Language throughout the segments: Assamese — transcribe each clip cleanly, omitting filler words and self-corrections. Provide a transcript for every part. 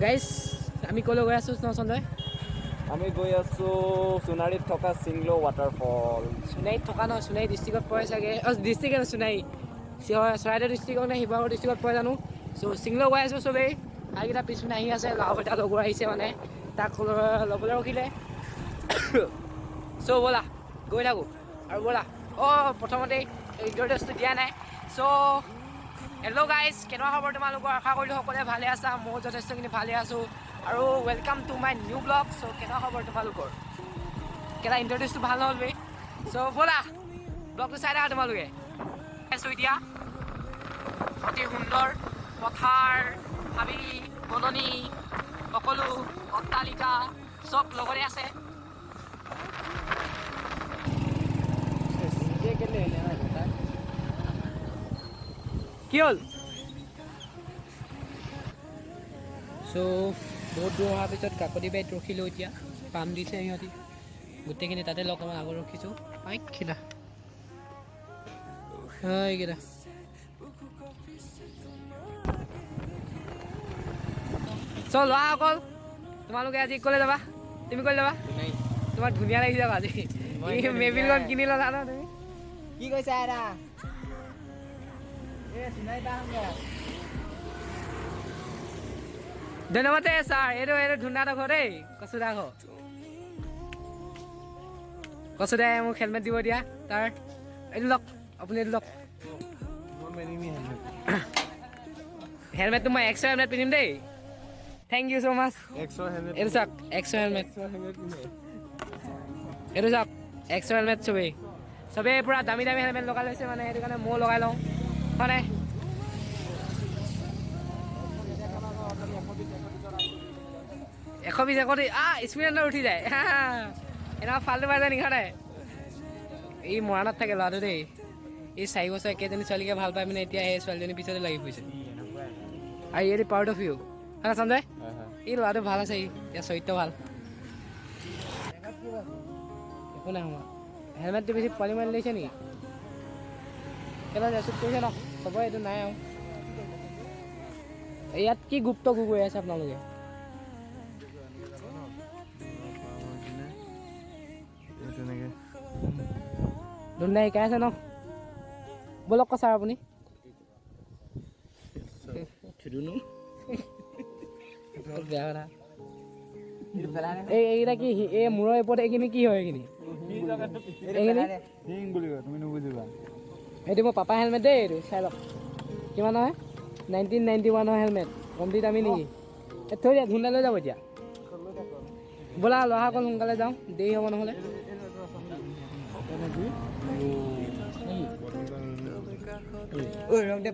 গাইজ আমি ক'লৈ গৈ আছোঁ ন সঞ্জয়? আমি গৈ আছোঁ সোণাৰীত থকা চিংলো ৱাটাৰফল। সোণাৰীত থকা নহয়, সোণাৰী ডিষ্ট্ৰিক্টত পৰে চাগে। ডিষ্ট্ৰিক্ট সোণাৰী চৰাইদেউ ডিষ্ট্ৰিক্টত নে শিৱসাগৰ ডিষ্ট্ৰিক্টত পৰে জানো। চ' চিংলো গৈ আছোঁ চবেই। আইকেইটা পিছপিনে আহি আছে, লাও এটা লগৰ আহিছে মানে তাক ল'বলৈ ৰখিলে। চ' ব'লা গৈ থাকোঁ আৰু ব'লা। প্ৰথমতেই ইণ্ট্ৰডিউচটো দিয়া নাই। চ' হেল্ল' গাইজ, কেনেকুৱা খবৰ তোমালোকৰ? আশা কৰিলোঁ সকলোৱে ভালে আছা। ময়ো যথেষ্টখিনি ভালে আছোঁ আৰু welcome to my new blog. So' কেনেকুৱা খবৰ তোমালোকৰ? কেইটা ইণ্ট্ৰডিউচটো ভাল নহ'ল বে। চ' ব'লা ব্লগটো চাই থাকা তোমালোকে। আছোঁ এতিয়া অতি সুন্দৰ পথাৰ, হাবি, বননি, সকলো অট্টালিকা চব লগতে আছে। কি হ'ল? চ' বহুত দূৰ অহাৰ পিছত কাকতি বাৰীত ৰখিলোঁ। এতিয়া পাম দিছে সিহঁতি গোটেইখিনি, তাতে লগ মই আগত ৰখিছোঁ। এইকেইটা এইকেইটা চ' লোৱা অকল তোমালোকে আজি ক'লৈ যাবা? তুমি ক'লৈ যাবা? তোমাক ধুনীয়া লাগি যাবা আজি। মেবিলখন কিনি ল'লা ন তুমি? কি কৈছা এৰা? ধন্যবাদ ছাৰ। এইটো ধুনীয়া ঘৰ দেই, কচুদা ঘৰ। কচুদাই মোক হেলমেট দিব দিয়া। তাৰ এইটো লওক, আপুনি এইটো লওক। হেলমেটটো মই এক্সট্ৰা হেলমেট পিন্ধিম দেই। থেংক ইউ ছ' মাছ। এইটো চাওক এক্সট্ৰা হেলমেট, এইটো চাওক এক্সট্ৰা হেলমেট। চবেই পূৰা দামী দামী হেলমেট লগাই লৈছে মানে, সেইটো কাৰণে ময়ো লগাই লওঁ হয় নাই? 120 স্পিডত উঠি যায়। এনেকুৱা ফাল্টু পাই যায় নিখা নাই। ই মৰাণত থাকে ল'ৰাটো দেই। এই 4 বছৰ একেজনী ছোৱালীকে ভাল পাই মানে এতিয়া এই ছোৱালীজনীৰ পিছতে লাগি ফুৰিছে। আৰু ইয়ে পাৰ্ট অফ ইউ হয় সঞ্জয়? এই ল'ৰাটো ভাল আছে, ইয়াৰ চৰিত্ৰ ভাল। একো নাই সোমা। হেলমেটটো বেছি পোৱালি মাৰি লৈছে নেকি? কেলৈ ৰেচিভ কৰিছে ন? চবৰে এইটো নাই আৰু। ইয়াত কি গুপ্ত গু গৈ আছে আপোনালোকে? দুন্দাই শিকাই আছে ন? ব'লক ক ছাৰ আপুনি। বেয়া কথা। এইকেইটা কি এই মূৰৰ ওপৰত এইখিনি কি হয়? এইখিনি এইটো মোৰ পাপা হেলমেট দেই। এইটো চাই লওক কিমান হয়। 1991 হেলমেট। কমটি দামী নেকি? থৈ দিয়া, ধুন্দা লৈ যাব এতিয়া। ব'লা লহা অকণ সোনকালে যাওঁ, দেৰি হ'ব নহ'লে।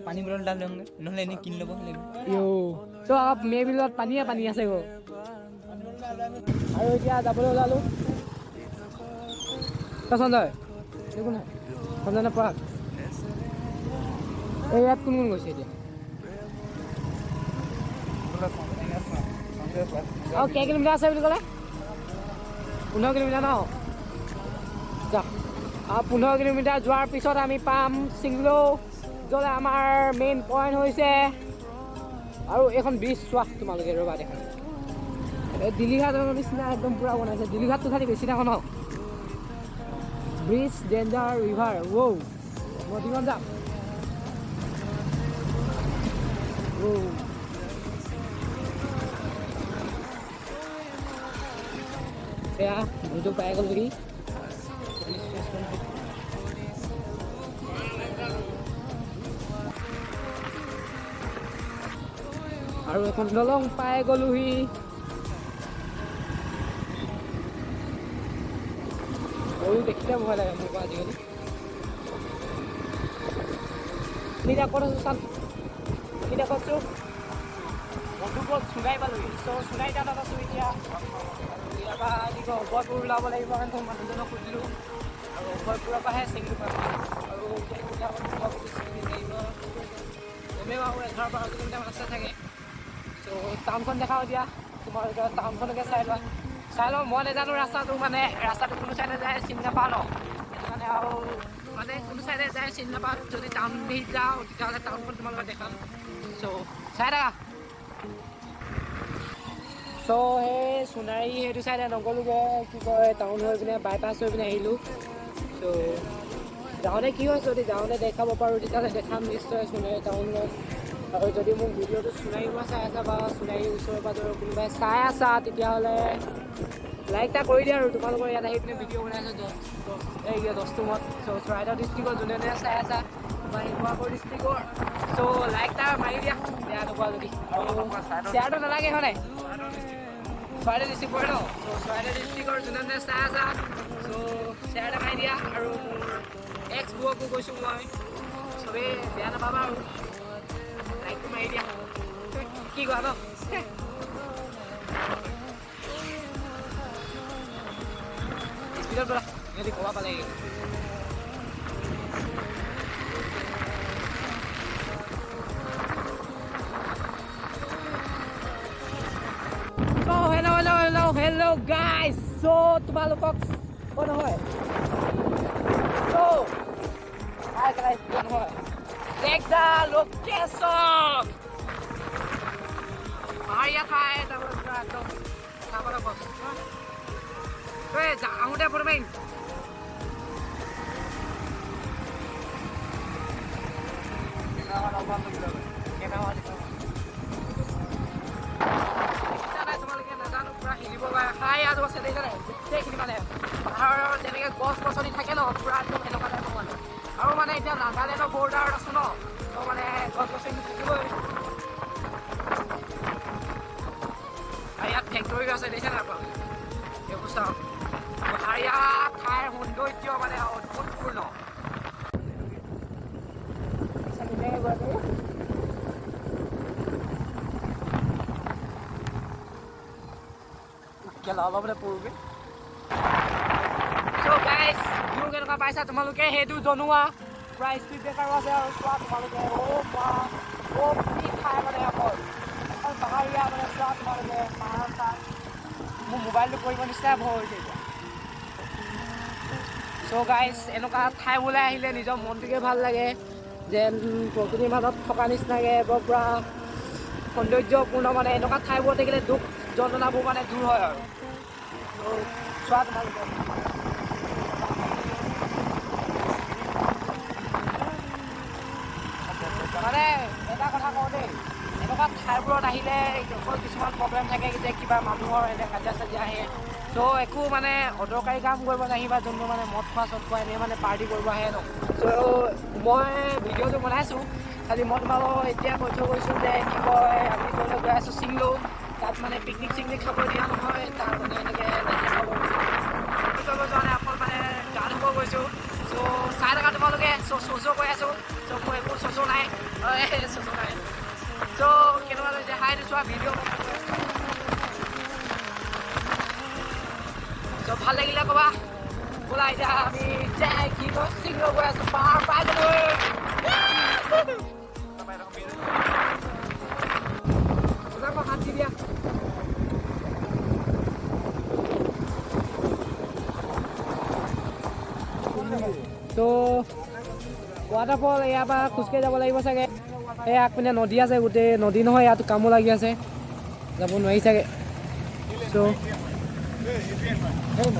পানী বটল এটা লওঁগে, নহ'লে এনেই কিনি ল'ব লাগিব। মে বিলত পানীয়ে পানী আছে গৈ। আৰু এতিয়া যাবলৈ ওলালোঁ। সঞ্জয় একো নাই, সঞ্জয় নপঢ়া। এই ইয়াত কোন কোন গৈছে এতিয়া? কেই কিলোমিটাৰ আছে বুলি ক'লে? 15 কিলোমিটাৰ ন? যা 15 কিলোমিটাৰ যোৱাৰ পিছত আমি পাম চিংলো, য'ত আমাৰ মেইন পইণ্ট হৈছে। আৰু এইখন ব্ৰিজ চোৱা তোমালোকে, ৰ'বা দেখা। এই দিলীঘাটৰ নিচিনা একদম পূৰা বনাইছে। দিলীঘাটটো খালি বেছি ডাঙৰ ন? Bridge, danger, river. নদীখন যাম। এয়া বুজো পাই গ'ল নেকি? আৰু এখন দলং পাই গ'লোহি। গৰু দেখিলে ভয় লাগে মোৰ আজিকালি। আমি এতিয়া ক'ত আছোঁ চাম। আমি এতিয়া ক'ত আছোঁ? মধুপুৰত সোণাই পালোহি। চ' সোণাই তাত আছোঁ এতিয়া। ইয়াৰ পৰা কি কয় উভয়পুৰ ওলাব লাগিব কাৰণে মানুহজনক সুধিলোঁ। আৰু উভয়পুৰৰ পৰাহে চিংলো পাম। আৰু কমেও আৰু 11-12 কিলোমিটাৰমান আছে চাগে। চ' টাউনখন দেখাওঁ এতিয়া তোমালোকে, টাউনখনকে চাই লোৱা। চাই লওঁ, মই নাজানো ৰাস্তাটো, মানে ৰাস্তাটো কোনো চাইডে যায় চিনি নাপাওঁ ন। সেইটো কাৰণে আৰু মানে কোনো চাইডে যায় চিনি নাপাওঁ। যদি টাউন দি যাওঁ তেতিয়াহ'লে টাউনখন তোমালোকে দেখাম। চ' চাই থাকা। চ' সেই সোণাৰী সেইটো চাইডে নগ'লোগৈ কি কয় টাউন হৈ পিনে বাইপাছ হৈ পিনে আহিলোঁ চ' যাওঁতে কি হয় যদি যাওঁতে দেখাব পাৰোঁ তেতিয়াহ'লে দেখাম নিশ্চয় সোণাৰী টাউনত আৰু যদি মোক ভিডিঅ'টো সোণাৰীৰ পৰা চাই আছা বা সোণাৰীৰ ওচৰে পাঁজৰে কোনোবাই চাই আছা তেতিয়াহ'লে লাইক এটা কৰি দিয়া আৰু তোমালোকৰ ইয়াত আহি পিনে ভিডিঅ' বনাইছোঁ 10 ৰুমত চ' চৰাইদেউ ডিষ্ট্ৰিক্টৰ যোনে যোনে চাই আছা বা শিৱসাগৰ ডিষ্ট্ৰিক্টৰ চ' লাইক এটা মাৰি দিয়া বেয়া নোপোৱা যদি আৰু শ্বেয়াৰটো নালাগে হয় নাই চৰাইদেউ ডিষ্ট্ৰিক্ট পৰে ন চ' চৰাইদেউ ডিষ্ট্ৰিক্টৰ যোনে যোনে চাই আছা চ' শ্বেয়াৰ এটা মাৰি দিয়া আৰু এক্স বুকো কৈছোঁ মই চবেই বেয়া নাপাবা আৰু লাইকটো মাৰি দিয়া কি কোৱা ন স্পীডত বলা সিহঁতি ক'বা পালে hello guys so তোমালোকক নহয় so hi guys নহয় check the location পাহাৰীয়া ঠাই তাৰপৰা একদম চাবলৈ গছ ঐ আহোঁতে ফটো মাৰিম তোমালোকে নাজানো পুৰা হিলিব পাৰে খাই আৰু আছে দেখিছে গোটেইখিনি মানে পাহাৰৰ যেনেকৈ গছ গছনি থাকে ন পুৰা একদম এনেকুৱা টাইপৰ মানে আৰু মানে এতিয়া নাগালেণ্ডৰ বৰ্ডাৰত আছো ন ত' মানে গছ গছনি থাকিবই আৰু ইয়াত ফেক্টৰীও আছে দেখিছে নাই আপোনালোকে এইবোৰ চাওক পাহাৰীয়া ঠাইৰ সৌন্দৰ্য মানে অদ্ভুতপূৰ্ণ অলপতে পৰোগে চ' গাইজ ভিউ কেনেকুৱা পাইছা তোমালোকে সেইটো জনোৱা পুৰা স্পীড ব্ৰেকাৰো আছে আৰু চোৱা তোমালোকে কি ঠাই মানে অকল পাহাৰীয়া মানে চোৱা তোমালোকে পাহাৰ চাই মোৰ মোবাইলটো কৰিব নিচিনাই ভয় হৈছে এতিয়া চ' গাইজ এনেকুৱা ঠাইবোৰলৈ আহিলে নিজৰ মনটোকে ভাল লাগে যেন প্ৰকৃতিৰ মাজত থকা নিচিনাকৈ বৰ পূৰা সৌন্দৰ্যপূৰ্ণ মানে এনেকুৱা ঠাইবোৰ থাকিলে দুখ যন্ত্ৰণাবোৰ মানে দূৰ হয় আৰু চোৱা তোমালোকে মানে এটা কথা কওঁ দেই এনেকুৱা ঠাইবোৰত আহিলে অকল কিছুমান প্ৰব্লেম থাকে যে কিবা মানুহৰ এনে কাজিয়া চাজিয়া আহে চ' একো মানে অদৰকাৰী কাম কৰিব নাহিবা যোনটো মানে মদ খোৱা চদ খোৱা এনেই মানে পাৰ্টি কৰিব আহে ন চ' মই ভিডিঅ'টো বনাইছোঁ খালি মই তোমালোকক এতিয়া কৈ থৈ গৈছোঁ যে কি কয় আমি ধৰি গৈ আছোঁ চিংলো তাত মানে পিকনিক চিকনিক খাব দিয়া নহয় তাত মানে এনেকৈ খাব যোৱা নাই অকল মানে গা ধুব গৈছোঁ চ' চাই থকা তোমালোকে চ' কৈ আছোঁ চ' মোৰ একো চ'চ' নাই চ'চ' নাই চ' কেনেকুৱা হৈছে হাই চোৱা ভিডিঅ' চ' ভাল লাগিলে ক'বা বোলা এতিয়া আমি যাই কি কয় চিংলো গৈ আছোঁ পাহাৰ পাই গ'লো হাত দি দিয়া তো ৱাটাৰফল ইয়াৰ পৰা খোজকাঢ়ি যাব লাগিব চাগে এই আগপিনে নদী আছে গোটেই নদী নহয় ইয়াত কামো লাগি আছে যাব নোৱাৰি চাগে চ'